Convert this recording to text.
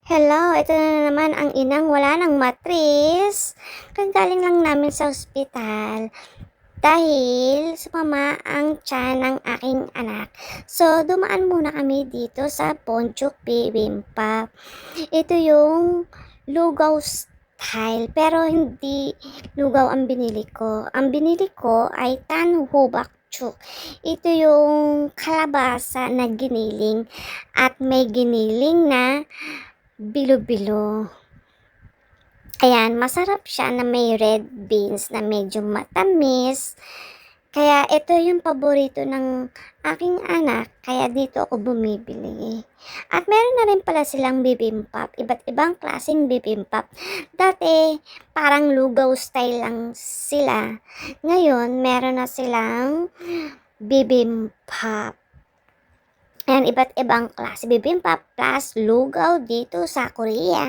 Hello, ito na naman ang inang wala ng matris. Kagaling lang namin sa ospital dahil sumama ang tiyan ng aking anak. So, dumaan muna kami dito sa Ponchok Bibimbap. Ito yung lugaw style, pero hindi lugaw ang binili ko. Ang binili ko ay tanhubak chuk. Ito yung kalabasa na giniling at may giniling na bilo-bilo. Ayan, masarap siya na may red beans na medyo matamis. Kaya ito yung paborito ng aking anak, kaya dito ako bumibili. At meron na rin pala silang bibimbap, iba't ibang klaseng bibimbap. Dati, parang lugaw style lang sila. Ngayon, meron na silang bibimbap. Ayan, iba't ibang klase bibimbap plus lugaw dito sa Korea.